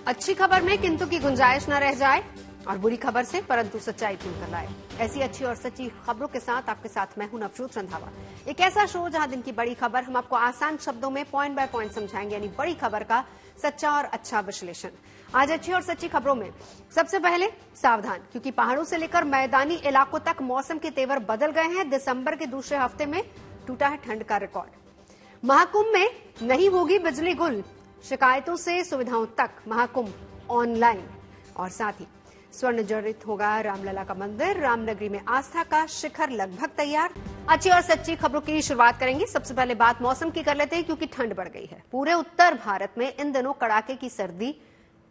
अच्छी खबर में किंतु की गुंजाइश न रह जाए और बुरी खबर से परंतु सच्चाई चुनकर लाए। ऐसी अच्छी और सच्ची खबरों के साथ आपके साथ मैं हूं नवजोत रंधावा। एक ऐसा शो जहां दिन की बड़ी खबर हम आपको आसान शब्दों में पॉइंट बाय पॉइंट समझाएंगे, यानी बड़ी खबर का सच्चा और अच्छा विश्लेषण। आज अच्छी और सच्ची खबरों में सबसे पहले सावधान, क्योंकि पहाड़ों से लेकर मैदानी इलाकों तक मौसम के तेवर बदल गए हैं। दिसंबर के दूसरे हफ्ते में टूटा है ठंड का रिकॉर्ड। महाकुंभ में नहीं होगी बिजली गुल, शिकायतों से सुविधाओं तक महाकुंभ ऑनलाइन। और साथ ही स्वर्ण जड़ित होगा रामलला का मंदिर, रामनगरी में आस्था का शिखर लगभग तैयार। अच्छी और सच्ची खबरों की शुरुआत करेंगे। सबसे पहले बात मौसम की कर लेते हैं, क्योंकि ठंड बढ़ गई है। पूरे उत्तर भारत में इन दिनों कड़ाके की सर्दी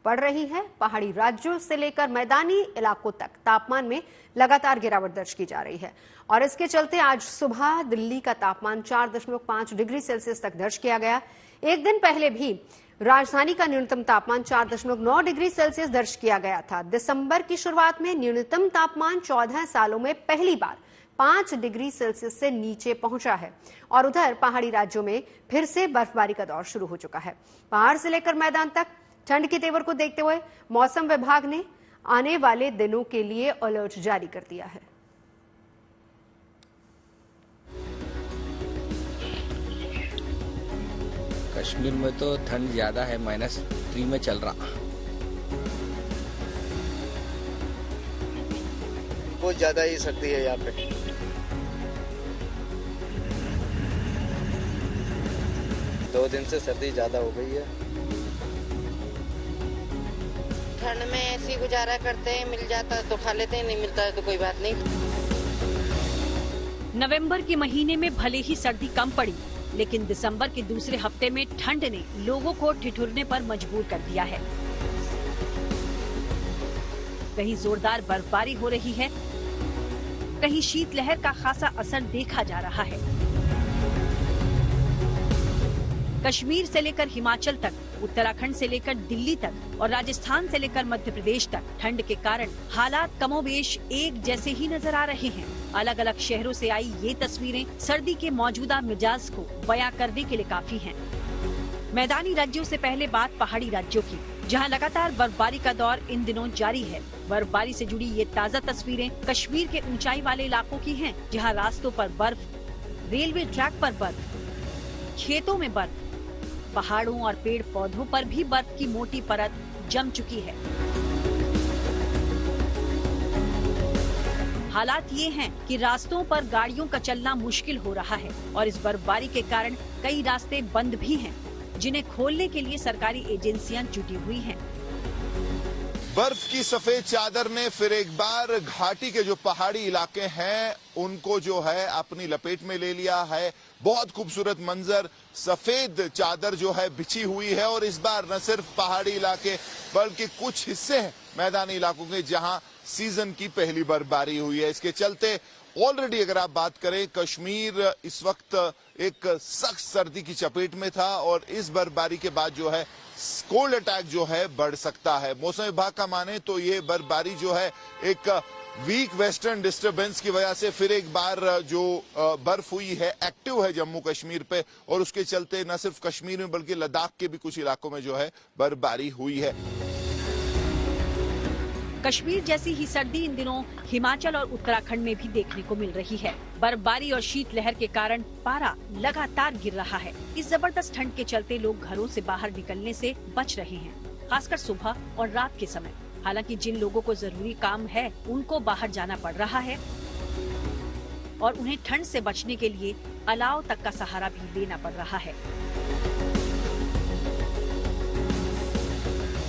पड़ रही है। पहाड़ी राज्यों से लेकर मैदानी इलाकों तक तापमान में लगातार गिरावट दर्ज की जा रही है और इसके चलते आज सुबह दिल्ली का तापमान 4.5 डिग्री सेल्सियस तक दर्ज किया गया। एक दिन पहले भी राजधानी का न्यूनतम तापमान 4.9 डिग्री सेल्सियस दर्ज किया गया था। दिसंबर की शुरुआत में न्यूनतम तापमान 14 सालों में पहली बार 5 डिग्री सेल्सियस से नीचे पहुंचा है और उधर पहाड़ी राज्यों में फिर से बर्फबारी का दौर शुरू हो चुका है। पहाड़ से लेकर मैदान तक ठंड के तेवर को देखते हुए मौसम विभाग ने आने वाले दिनों के लिए अलर्ट जारी कर दिया है। कश्मीर में तो ठंड ज्यादा है, -3 में चल रहा। बहुत ज्यादा ही सर्दी है यहाँ पे। दो दिन से सर्दी ज्यादा हो गई है। ठंड में ऐसी गुजारा करते हैं, मिल जाता है तो खा लेते हैं, नहीं मिलता है तो कोई बात नहीं। नवंबर के महीने में भले ही सर्दी कम पड़ी, लेकिन दिसंबर के दूसरे हफ्ते में ठंड ने लोगों को ठिठुरने पर मजबूर कर दिया है। कहीं जोरदार बर्फबारी हो रही है, कहीं शीतलहर का खासा असर देखा जा रहा है। कश्मीर से लेकर हिमाचल तक, उत्तराखंड से लेकर दिल्ली तक और राजस्थान से लेकर मध्य प्रदेश तक ठंड के कारण हालात कमोबेश एक जैसे ही नजर आ रहे हैं। अलग अलग शहरों से आई ये तस्वीरें सर्दी के मौजूदा मिजाज को बयां करने के लिए काफी हैं। मैदानी राज्यों से पहले बात पहाड़ी राज्यों की, जहां लगातार बर्फबारी का दौर इन दिनों जारी है। बर्फबारी से जुड़ी ये ताज़ा तस्वीरें कश्मीर के ऊंचाई वाले इलाकों की हैं, जहां रास्तों पर बर्फ, रेलवे ट्रैक पर बर्फ, खेतों में बर्फ, पहाड़ों और पेड़ पौधों पर भी बर्फ की मोटी परत जम चुकी है। हालात ये हैं कि रास्तों पर गाड़ियों का चलना मुश्किल हो रहा है और इस बर्फबारी के कारण कई रास्ते बंद भी हैं, जिन्हें खोलने के लिए सरकारी एजेंसियां जुटी हुई हैं। बर्फ की सफेद चादर ने फिर एक बार घाटी के जो पहाड़ी इलाके हैं उनको जो है अपनी लपेट में ले लिया है। बहुत खूबसूरत मंजर, सफेद चादर जो है बिछी हुई है और इस बार न सिर्फ पहाड़ी इलाके बल्कि कुछ हिस्से हैं मैदानी इलाकों के जहां सीजन की पहली बर्फबारी हुई है। इसके चलते ऑलरेडी अगर आप बात करें, कश्मीर इस वक्त एक सख्त सर्दी की चपेट में था और इस बर्फबारी के बाद जो है कोल्ड अटैक जो है बढ़ सकता है। मौसम विभाग का माने तो ये बर्फबारी जो है एक वीक वेस्टर्न डिस्टरबेंस की वजह से फिर एक बार जो बर्फ हुई है एक्टिव है जम्मू कश्मीर पे और उसके चलते न सिर्फ कश्मीर में बल्कि लद्दाख के भी कुछ इलाकों में जो है बर्फबारी हुई है। कश्मीर जैसी ही सर्दी इन दिनों हिमाचल और उत्तराखंड में भी देखने को मिल रही है। बर्फबारी और शीतलहर के कारण पारा लगातार गिर रहा है। इस जबरदस्त ठंड के चलते लोग घरों से बाहर निकलने से बच रहे हैं, खासकर सुबह और रात के समय। हालांकि जिन लोगों को जरूरी काम है उनको बाहर जाना पड़ रहा है और उन्हें ठंड से बचने के लिए अलाव तक का सहारा भी लेना पड़ रहा है।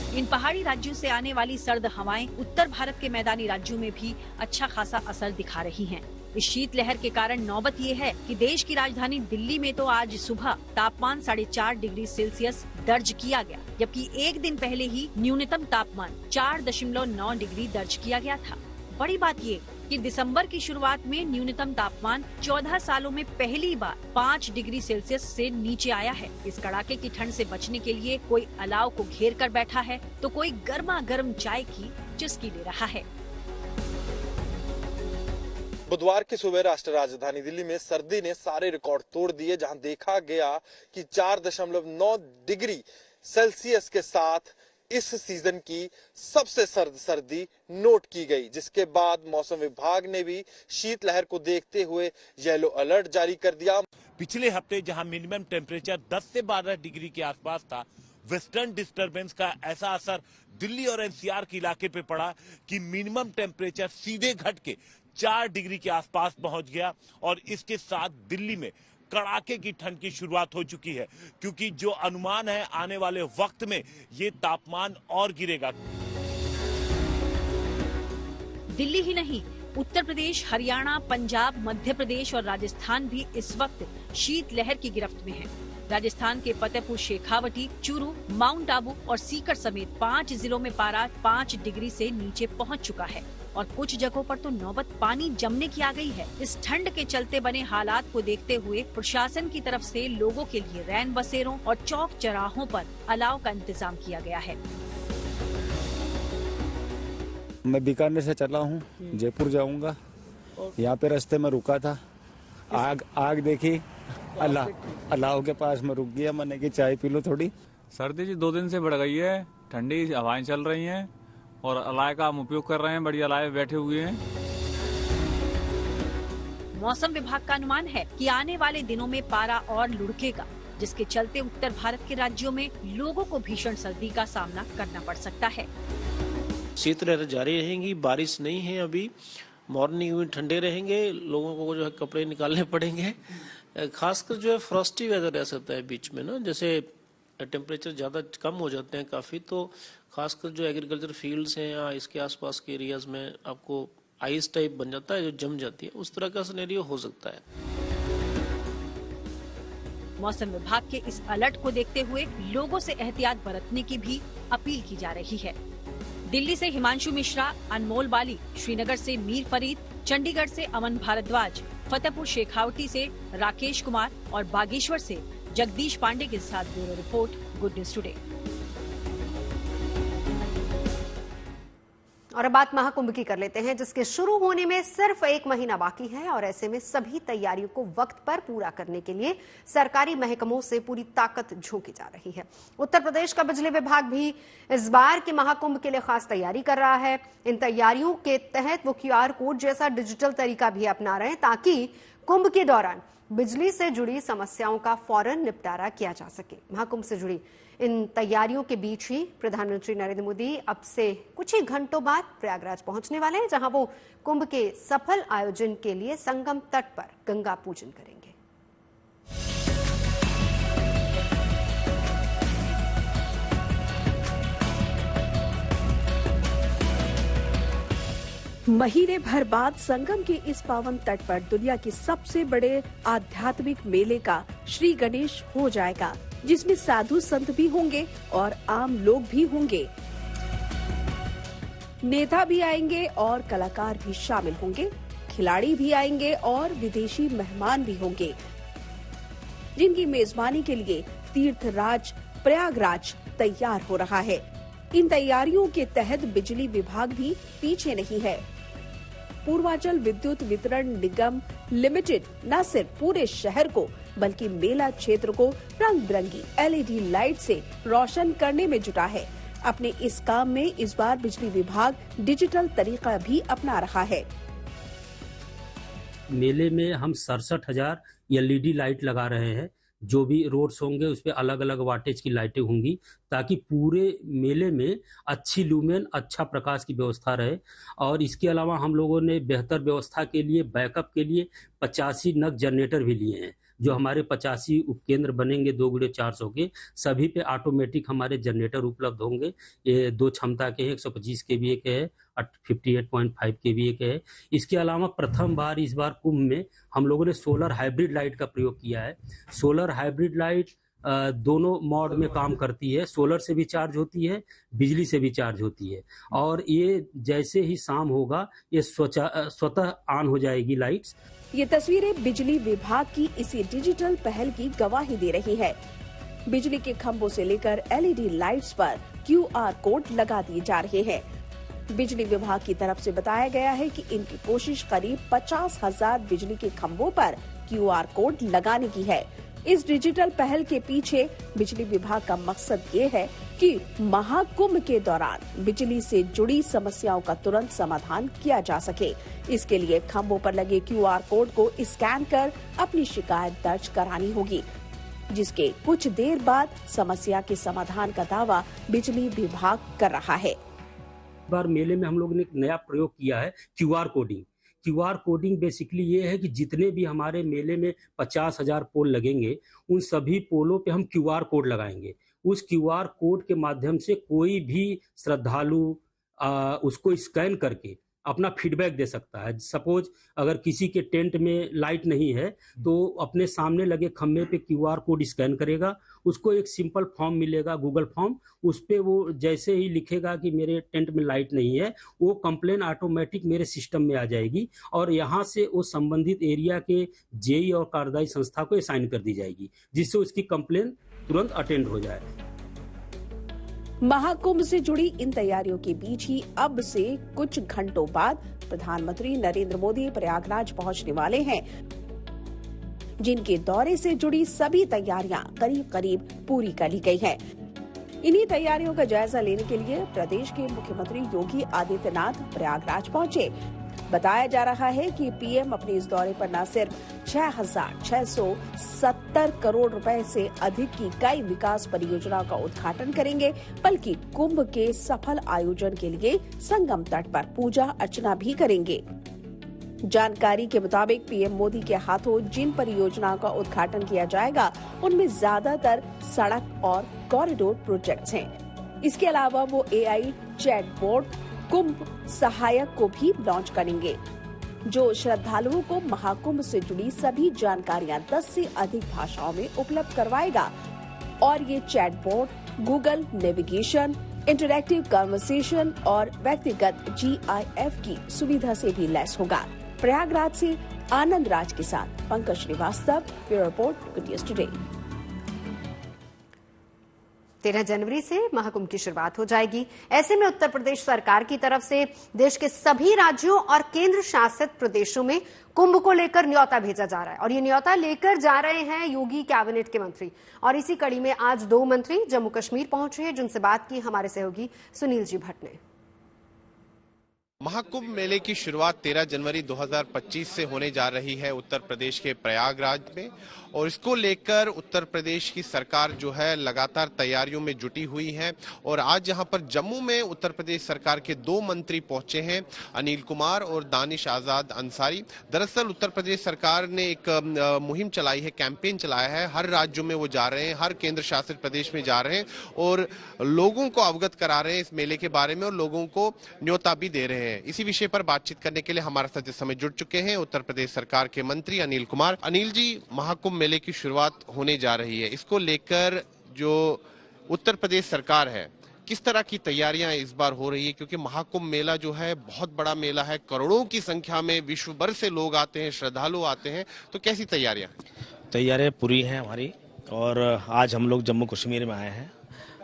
इन पहाड़ी राज्यों से आने वाली सर्द हवाएं उत्तर भारत के मैदानी राज्यों में भी अच्छा खासा असर दिखा रही हैं। इस शीतलहर के कारण नौबत ये है कि देश की राजधानी दिल्ली में तो आज सुबह तापमान 4.5 डिग्री सेल्सियस दर्ज किया गया, जबकि एक दिन पहले ही न्यूनतम तापमान 4.9 डिग्री दर्ज किया गया था। बड़ी बात ये कि दिसंबर की शुरुआत में न्यूनतम तापमान 14 सालों में पहली बार 5 डिग्री सेल्सियस से नीचे आया है। इस कड़ाके की ठंड से बचने के लिए कोई अलाव को घेर कर बैठा है तो कोई गर्मा गर्म चाय की चुस्की ले रहा है। बुधवार की सुबह राष्ट्रीय राजधानी दिल्ली में सर्दी ने सारे रिकॉर्ड तोड़ दिए, जहां देखा गया कि 4.9 डिग्री सेल्सियस के साथ इस सीजन की सबसे सर्द सर्दी नोट की गई, जिसके बाद मौसम विभाग ने भी शीतलहर को देखते हुए येलो अलर्ट जारी कर दिया। पिछले हफ्ते जहां मिनिमम टेम्परेचर 10 से 12 डिग्री के आसपास था, वेस्टर्न डिस्टरबेंस का ऐसा असर दिल्ली और एनसीआर के इलाके पे पड़ा कि मिनिमम टेम्परेचर सीधे घट के 4 डिग्री के आसपास पहुंच गया और इसके साथ दिल्ली में कड़ाके की ठंड की शुरुआत हो चुकी है, क्योंकि जो अनुमान है आने वाले वक्त में ये तापमान और गिरेगा। दिल्ली ही नहीं, उत्तर प्रदेश, हरियाणा, पंजाब, मध्य प्रदेश और राजस्थान भी इस वक्त शीतलहर की गिरफ्त में है। राजस्थान के फतेहपुर, शेखावटी, चूरू, माउंट आबू और सीकर समेत 5 जिलों में पारा 5 डिग्री से नीचे पहुंच चुका है और कुछ जगहों पर तो नौबत पानी जमने की आ गई है। इस ठंड के चलते बने हालात को देखते हुए प्रशासन की तरफ से लोगों के लिए रैन बसेरों और चौक चौराहों पर अलाव का इंतजाम किया गया है। मैं बीकानेर से चला हूँ, जयपुर जाऊंगा। यहाँ पे रास्ते में रुका था, आग देखी, अलाव के पास में रुक गया। मैंने की चाय पी लो थोड़ी। सर्दी जी 2 दिन से बढ़ गई है, ठंडी हवाएं चल रही हैं और अलाव का हम उपयोग कर रहे हैं। बढ़िया अलाव बैठे हुए हैं। मौसम विभाग का अनुमान है कि आने वाले दिनों में पारा और लुढ़केगा, जिसके चलते उत्तर भारत के राज्यों में लोगों को भीषण सर्दी का सामना करना पड़ सकता है। शीतलहर जारी रहेंगी, बारिश नहीं है अभी, मॉर्निंग में ठंडे रहेंगे, लोगों को जो है कपड़े निकालने पड़ेंगे। खासकर जो है फ्रॉस्टी वेदर रह सकता है बीच में ना, जैसे टेम्परेचर ज़्यादा कम हो जाते हैं काफ़ी, तो खासकर जो एग्रीकल्चर फील्ड्स हैं या इसके आसपास के एरियाज में आपको आइस टाइप बन जाता है, जो जम जाती है, उस तरह का सिनेरियो हो सकता है। मौसम विभाग के इस अलर्ट को देखते हुए लोगों से एहतियात बरतने की भी अपील की जा रही है। दिल्ली से हिमांशु मिश्रा, अनमोल बाली, श्रीनगर से मीर फरीद, चंडीगढ़ से अमन भारद्वाज, फतेहपुर शेखावटी से राकेश कुमार और बागेश्वर से जगदीश पांडे के साथ bureau report, good news today. और अब बात महाकुंभ की कर लेते हैं, जिसके शुरू होने में सिर्फ 1 महीना बाकी है और ऐसे में सभी तैयारियों को वक्त पर पूरा करने के लिए सरकारी महकमों से पूरी ताकत झोंकी जा रही है। उत्तर प्रदेश का बिजली विभाग भी इस बार के महाकुंभ के लिए खास तैयारी कर रहा है। इन तैयारियों के तहत वो QR कोड जैसा डिजिटल तरीका भी अपना रहे हैं, ताकि कुंभ के दौरान बिजली से जुड़ी समस्याओं का फौरन निपटारा किया जा सके। महाकुंभ से जुड़ी इन तैयारियों के बीच ही प्रधानमंत्री नरेंद्र मोदी अब से कुछ ही घंटों बाद प्रयागराज पहुंचने वाले हैं, जहां वो कुंभ के सफल आयोजन के लिए संगम तट पर गंगा पूजन करेंगे। महीने भर बाद संगम के इस पावन तट पर दुनिया के सबसे बड़े आध्यात्मिक मेले का श्री गणेश हो जाएगा, जिसमें साधु संत भी होंगे और आम लोग भी होंगे। नेता भी आएंगे और कलाकार भी शामिल होंगे, खिलाड़ी भी आएंगे और विदेशी मेहमान भी होंगे, जिनकी मेजबानी के लिए तीर्थराज प्रयागराज तैयार हो रहा है। इन तैयारियों के तहत बिजली विभाग भी पीछे नहीं है। पूर्वांचल विद्युत वितरण निगम लिमिटेड न सिर्फ पूरे शहर को बल्कि मेला क्षेत्र को रंग बिरंगी LED लाइट से रोशन करने में जुटा है। अपने इस काम में इस बार बिजली विभाग डिजिटल तरीका भी अपना रहा है। मेले में हम 67,000 LED लाइट लगा रहे हैं। जो भी रोड्स होंगे उस पे अलग अलग वाटेज की लाइटें होंगी, ताकि पूरे मेले में अच्छी लुमेन, अच्छा प्रकाश की व्यवस्था रहे। और इसके अलावा हम लोगों ने बेहतर व्यवस्था के लिए, बैकअप के लिए 85 नग जनरेटर भी लिए हैं। जो हमारे 85 उपकेंद्र बनेंगे 2x400 के, सभी पे ऑटोमेटिक हमारे जनरेटर उपलब्ध होंगे। ये 2 क्षमता के हैं, 125 kVA के है, 58.5 kVA के है। इसके अलावा प्रथम बार इस बार कुंभ में हम लोगों ने सोलर हाइब्रिड लाइट का प्रयोग किया है। सोलर हाइब्रिड लाइट दोनों मोड में काम करती है, सोलर से भी चार्ज होती है, बिजली से भी चार्ज होती है। और ये जैसे ही शाम होगा ये स्वतः ऑन हो जाएगी लाइट्स। ये तस्वीरें बिजली विभाग की इसी डिजिटल पहल की गवाही दे रही है। बिजली के खंभों से लेकर LED लाइट्स पर QR कोड लगा दिए जा रहे हैं। बिजली विभाग की तरफ से बताया गया है कि इनकी कोशिश करीब 50,000 बिजली के खंभों पर QR कोड लगाने की है। इस डिजिटल पहल के पीछे बिजली विभाग का मकसद ये है कि महाकुंभ के दौरान बिजली से जुड़ी समस्याओं का तुरंत समाधान किया जा सके। इसके लिए खंभों पर लगे QR कोड को स्कैन कर अपनी शिकायत दर्ज करानी होगी, जिसके कुछ देर बाद समस्या के समाधान का दावा बिजली विभाग कर रहा है। बार मेले में हम लोग ने एक नया प्रयोग किया है QR coding. QR coding basically ये है कि जितने भी हमारे मेले में 50,000 पोल लगेंगे, उन सभी पोलों पे हम QR कोड लगाएंगे। उस QR कोड के माध्यम से कोई भी श्रद्धालु उसको स्कैन करके अपना फीडबैक दे सकता है। सपोज अगर किसी के टेंट में लाइट नहीं है तो अपने सामने लगे खम्भे पे QR कोड स्कैन करेगा, उसको एक सिंपल फॉर्म मिलेगा, गूगल फॉर्म, उस पे वो जैसे ही लिखेगा कि मेरे टेंट में लाइट नहीं है, वो कंप्लेन ऑटोमेटिक मेरे सिस्टम में आ जाएगी और यहाँ से वो संबंधित एरिया के जेई और कार्यदायी संस्था को असाइन कर दी जाएगी, जिससे उसकी कंप्लेन तुरंत अटेंड हो जाए। महाकुंभ से जुड़ी इन तैयारियों के बीच ही अब से कुछ घंटों बाद प्रधानमंत्री नरेंद्र मोदी प्रयागराज पहुंचने वाले हैं, जिनके दौरे से जुड़ी सभी तैयारियां करीब करीब पूरी कर ली गई हैं। इन्हीं तैयारियों का जायजा लेने के लिए प्रदेश के मुख्यमंत्री योगी आदित्यनाथ प्रयागराज पहुंचे। बताया जा रहा है कि पीएम अपने इस दौरे पर न सिर्फ 6,670 करोड़ रुपए से अधिक की कई विकास परियोजनाओं का उद्घाटन करेंगे, बल्कि कुंभ के सफल आयोजन के लिए संगम तट पर पूजा अर्चना भी करेंगे। जानकारी के मुताबिक पीएम मोदी के हाथों जिन परियोजनाओं का उद्घाटन किया जाएगा, उनमें ज्यादातर सड़क और कॉरिडोर प्रोजेक्ट्स हैं। इसके अलावा वो AI चैटबॉट कुंभ सहायक को भी लॉन्च करेंगे, जो श्रद्धालुओं को महाकुंभ से जुड़ी सभी जानकारियां 10 से अधिक भाषाओं में उपलब्ध करवाएगा। और ये chatbot Google navigation, interactive conversation और व्यक्तिगत GIF की सुविधा से भी लैस होगा। प्रयागराज से आनंद राज के साथ Pankaj Srivastava, bureau report, good news today. 13 जनवरी से महाकुंभ की शुरुआत हो जाएगी। ऐसे में उत्तर प्रदेश सरकार की तरफ से देश के सभी राज्यों और केंद्र शासित प्रदेशों में कुंभ को लेकर न्योता भेजा जा रहा है और ये न्योता लेकर जा रहे हैं योगी कैबिनेट के मंत्री। और इसी कड़ी में आज 2 मंत्री जम्मू कश्मीर पहुंचे हैं, जिनसे बात की हमारे सहयोगी सुनील जी भट्ट ने। महाकुंभ मेले की शुरुआत 13 जनवरी 2025 से होने जा रही है उत्तर प्रदेश के प्रयागराज में, और इसको लेकर उत्तर प्रदेश की सरकार जो है लगातार तैयारियों में जुटी हुई है। और आज यहां पर जम्मू में उत्तर प्रदेश सरकार के 2 मंत्री पहुंचे हैं, अनिल कुमार और दानिश आजाद अंसारी। दरअसल उत्तर प्रदेश सरकार ने एक मुहिम चलाई है, कैंपेन चलाया है, हर राज्यों में वो जा रहे हैं, हर केंद्र शासित प्रदेश में जा रहे हैं और लोगों को अवगत करा रहे हैं इस मेले के बारे में और लोगों को न्योता भी दे रहे हैं। इसी विषय पर बातचीत करने के लिए हमारे साथ इस समय जुड़ चुके हैं उत्तर प्रदेश सरकार के मंत्री अनिल कुमार। अनिल जी, महाकुंभ मेले की शुरुआत होने जा रही है, इसको लेकर जो उत्तर प्रदेश सरकार है, किस तरह की तैयारियां इस बार हो रही है? क्योंकि महाकुंभ मेला जो है बहुत बड़ा मेला है, करोड़ों की संख्या में विश्व भर से लोग आते हैं, श्रद्धालु आते हैं, तो कैसी तैयारियां? तैयारियां पूरी हैं हमारी। और आज हम लोग जम्मू कश्मीर में आए हैं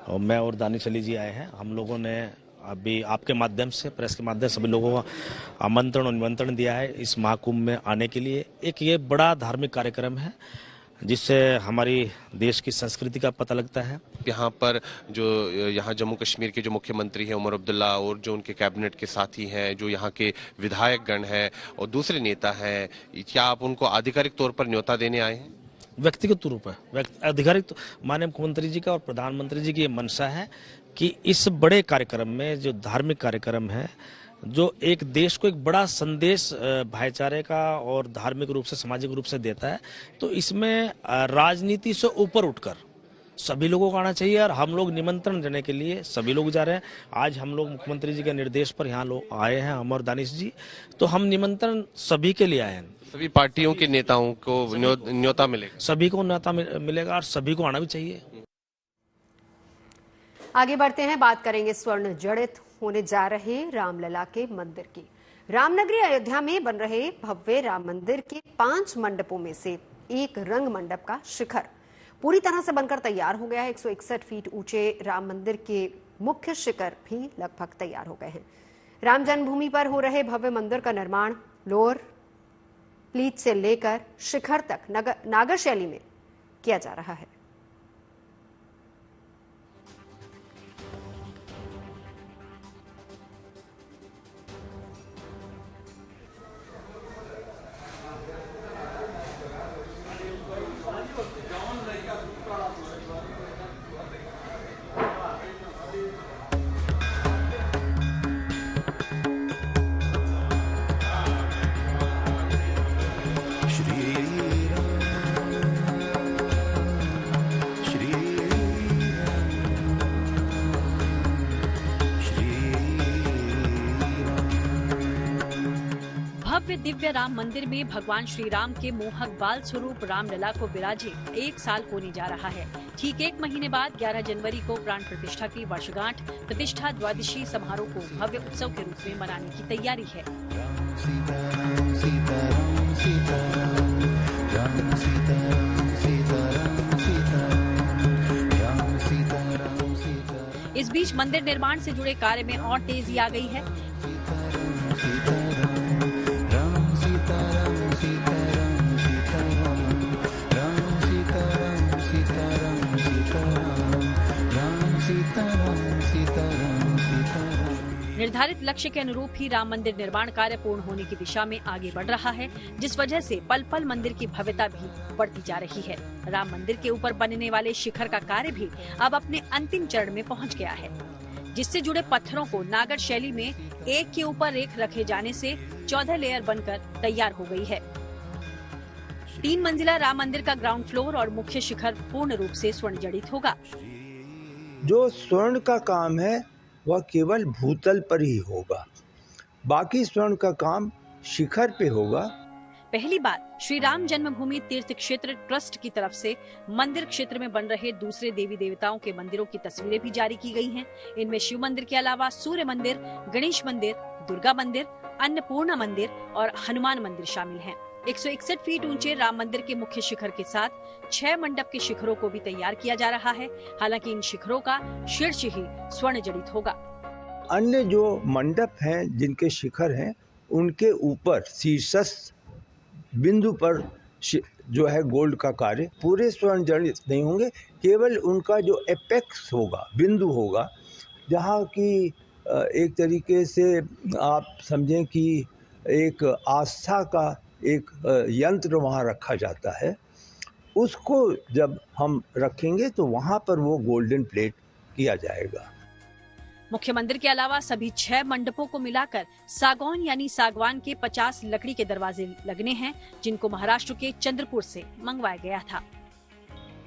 और मैं और दानिश अली जी आए हैं। हम लोगों ने अभी आपके माध्यम से, प्रेस के माध्यम से सभी लोगों को आमंत्रण और निमंत्रण दिया है इस महाकुंभ में आने के लिए। एक ये बड़ा धार्मिक कार्यक्रम है जिससे हमारी देश की संस्कृति का पता लगता है। यहाँ पर जो यहाँ जम्मू कश्मीर के जो मुख्यमंत्री हैं उमर अब्दुल्ला और जो उनके कैबिनेट के साथी हैं, जो यहाँ के विधायक गण हैं और दूसरे नेता हैं, क्या आप उनको आधिकारिक तौर पर न्योता देने आए हैं? व्यक्तिगत रूप है, आधिकारिक माननीय मुख्यमंत्री जी का और प्रधानमंत्री जी की ये मंशा है कि इस बड़े कार्यक्रम में, जो धार्मिक कार्यक्रम है, जो एक देश को एक बड़ा संदेश भाईचारे का और धार्मिक रूप से, सामाजिक रूप से देता है, तो इसमें राजनीति से ऊपर उठकर सभी लोगों को आना चाहिए। और हम लोग निमंत्रण देने के लिए सभी लोग जा रहे हैं। आज हम लोग मुख्यमंत्री जी के निर्देश पर यहाँ लोग आए हैं, हम और दानिश जी, तो हम निमंत्रण सभी के लिए आए हैं। सभी पार्टियों के नेताओं को न्योता मिलेगा? सभी को न्योता मिलेगा और सभी को आना भी चाहिए। आगे बढ़ते हैं, बात करेंगे स्वर्ण जड़ित होने जा रहे रामलला के मंदिर की। रामनगरी अयोध्या में बन रहे भव्य राम मंदिर के 5 मंडपों में से एक रंग मंडप का शिखर पूरी तरह से बनकर तैयार हो गया है। 161 फीट ऊंचे राम मंदिर के मुख्य शिखर भी लगभग तैयार हो गए हैं। राम जन्मभूमि पर हो रहे भव्य मंदिर का निर्माण लोअर प्लीत से लेकर शिखर तक नागर शैली में किया जा रहा है। भव्य दिव्य राम मंदिर में भगवान श्री राम के मोहक बाल स्वरूप रामलला को विराजे 1 साल होने जा रहा है। ठीक 1 महीने बाद 11 जनवरी को प्राण प्रतिष्ठा की वर्षगांठ प्रतिष्ठा द्वादशी समारोह को भव्य उत्सव के रूप में मनाने की तैयारी है। इस बीच मंदिर निर्माण से जुड़े कार्य में और तेजी आ गई है। निर्धारित लक्ष्य के अनुरूप ही राम मंदिर निर्माण कार्य पूर्ण होने की दिशा में आगे बढ़ रहा है, जिस वजह से पल पल मंदिर की भव्यता भी बढ़ती जा रही है। राम मंदिर के ऊपर बनने वाले शिखर का कार्य भी अब अपने अंतिम चरण में पहुंच गया है, जिससे जुड़े पत्थरों को नागर शैली में एक के ऊपर एक रखे जाने से 14 लेयर बनकर तैयार हो गई है। 3 मंजिला राम मंदिर का ग्राउंड फ्लोर और मुख्य शिखर पूर्ण रूप से स्वर्ण जड़ित होगा। जो स्वर्ण का काम है वह केवल भूतल पर ही होगा, बाकी स्वर्ण का काम शिखर पे होगा। पहली बार श्री राम जन्मभूमि तीर्थ क्षेत्र ट्रस्ट की तरफ से मंदिर क्षेत्र में बन रहे दूसरे देवी देवताओं के मंदिरों की तस्वीरें भी जारी की गई हैं। इनमें शिव मंदिर के अलावा सूर्य मंदिर, गणेश मंदिर, दुर्गा मंदिर, अन्नपूर्णा मंदिर और हनुमान मंदिर शामिल हैं। 161 फीट ऊंचे राम मंदिर के मुख्य शिखर के साथ 6 मंडप के शिखरों को भी तैयार किया जा रहा है। हालांकि इन शिखरों का शीर्ष ही स्वर्ण जड़ित होगा। अन्य जो मंडप हैं जिनके शिखर हैं उनके ऊपर शीर्षस्थ बिंदु पर जो है गोल्ड का कार्य पूरे स्वर्ण जड़ित नहीं होंगे, केवल उनका जो एपेक्स होगा, बिंदु होगा, जहाँ की एक तरीके से आप समझें कि एक आस्था का एक यंत्र वहाँ रखा जाता है, उसको जब हम रखेंगे तो वहाँ पर वो गोल्डन प्लेट किया जाएगा। मुख्य मंदिर के अलावा सभी 6 मंडपों को मिलाकर सागौन यानी सागवान के 50 लकड़ी के दरवाजे लगने हैं, जिनको महाराष्ट्र के चंद्रपुर से मंगवाया गया था।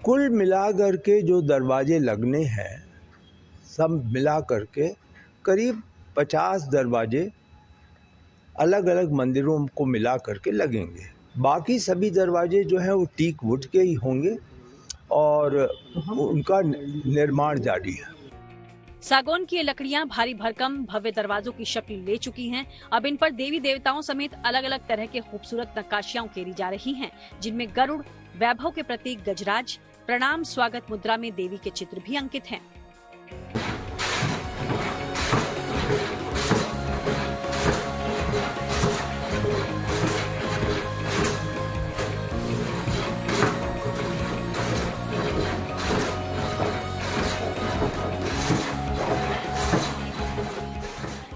कुल मिलाकर के जो दरवाजे लगने हैं, सब मिलाकर के करीब 50 दरवाजे अलग अलग मंदिरों को मिला करके लगेंगे। बाकी सभी दरवाजे जो हैं वो टीक वुड के ही होंगे और उनका निर्माण जारी है। सागौन की ये लकड़ियां भारी भरकम भव्य दरवाजों की शक्ल ले चुकी हैं। अब इन पर देवी देवताओं समेत अलग अलग तरह के खूबसूरत नक्काशियां उकेरी जा रही हैं, जिनमें गरुड़, वैभव के प्रतीक गजराज, प्रणाम स्वागत मुद्रा में देवी के चित्र भी अंकित हैं।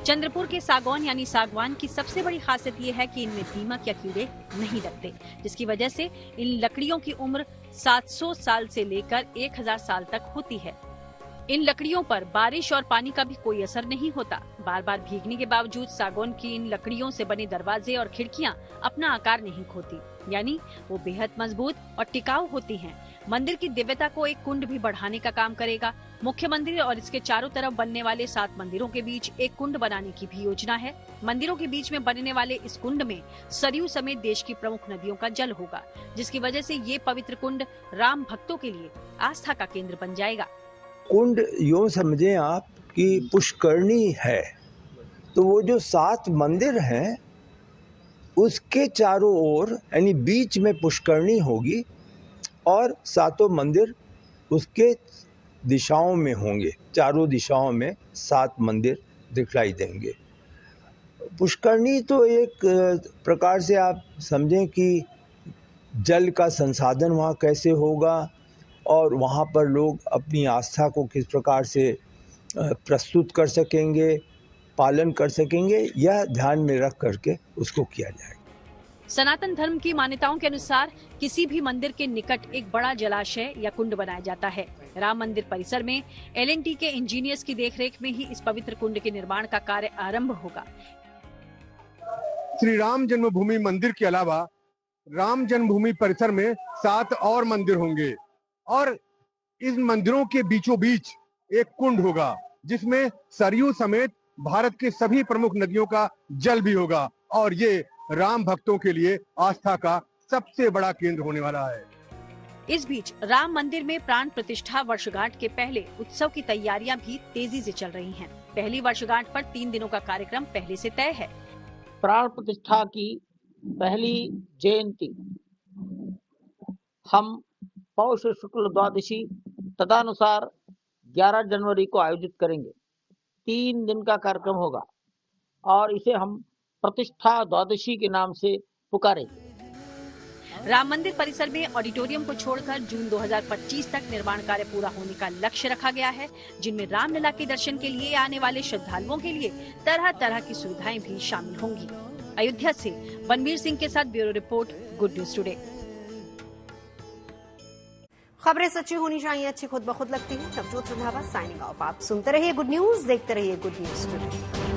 चंद्रपुर के सागौन यानी सागवान की सबसे बड़ी खासियत ये है कि इनमें दीमक या कीड़े नहीं लगते, जिसकी वजह से इन लकड़ियों की उम्र 700 साल से लेकर 1000 साल तक होती है। इन लकड़ियों पर बारिश और पानी का भी कोई असर नहीं होता। बार बार भीगने के बावजूद सागौन की इन लकड़ियों से बने दरवाजे और खिड़कियां अपना आकार नहीं खोती, यानी वो बेहद मजबूत और टिकाऊ होती हैं। मंदिर की दिव्यता को एक कुंड भी बढ़ाने का काम करेगा। मुख्य मंदिर और इसके चारों तरफ बनने वाले 7 मंदिरों के बीच एक कुंड बनाने की भी योजना है। मंदिरों के बीच में बनने वाले इस कुंड में सरयू समेत देश की प्रमुख नदियों का जल होगा, जिसकी वजह से ये पवित्र कुंड राम भक्तों के लिए आस्था का केंद्र बन जाएगा। कुंड यूँ समझें आप कि पुष्करणी है, तो वो जो 7 मंदिर हैं उसके चारों ओर यानी बीच में पुष्करणी होगी और 7 मंदिर उसके दिशाओं में होंगे। चारों दिशाओं में 7 मंदिर दिखलाई देंगे। पुष्करणी तो एक प्रकार से आप समझें कि जल का संसाधन वहाँ कैसे होगा और वहाँ पर लोग अपनी आस्था को किस प्रकार से प्रस्तुत कर सकेंगे, पालन कर सकेंगे, यह ध्यान में रख करके उसको किया जाएगा। सनातन धर्म की मान्यताओं के अनुसार किसी भी मंदिर के निकट एक बड़ा जलाशय या कुंड बनाया जाता है। राम मंदिर परिसर में L&T के इंजीनियर्स की देखरेख में ही इस पवित्र कुंड के निर्माण का कार्य आरंभ होगा। श्री राम जन्मभूमि मंदिर के अलावा राम जन्मभूमि परिसर में 7 और मंदिर होंगे और इन मंदिरों के बीचों बीच एक कुंड होगा जिसमें सरयू समेत भारत के सभी प्रमुख नदियों का जल भी होगा और ये राम भक्तों के लिए आस्था का सबसे बड़ा केंद्र होने वाला है। इस बीच राम मंदिर में प्राण प्रतिष्ठा वर्षगांठ के पहले उत्सव की तैयारियां भी तेजी से चल रही हैं। पहली वर्षगांठ पर 3 दिनों का कार्यक्रम पहले से तय है। प्राण प्रतिष्ठा की पहली जयंती हम पौष शुक्ल द्वादशी तदनुसार 11 जनवरी को आयोजित करेंगे। 3 दिन का कार्यक्रम होगा और इसे हम प्रतिष्ठा द्वादशी के नाम से पुकारेंगे। राम मंदिर परिसर में ऑडिटोरियम को छोड़कर जून 2025 तक निर्माण कार्य पूरा होने का लक्ष्य रखा गया है, जिनमें रामलला के दर्शन के लिए आने वाले श्रद्धालुओं के लिए तरह तरह की सुविधाएं भी शामिल होंगी। अयोध्या से बनवीर सिंह के साथ bureau report, good news today. खबरें सच्ची होनी चाहिए, अच्छी खुद ब खुद लगती है। Navjot Randhawa signing off. आप सुनते रहिए गुड न्यूज, देखते रहिए गुड न्यूज टुडे।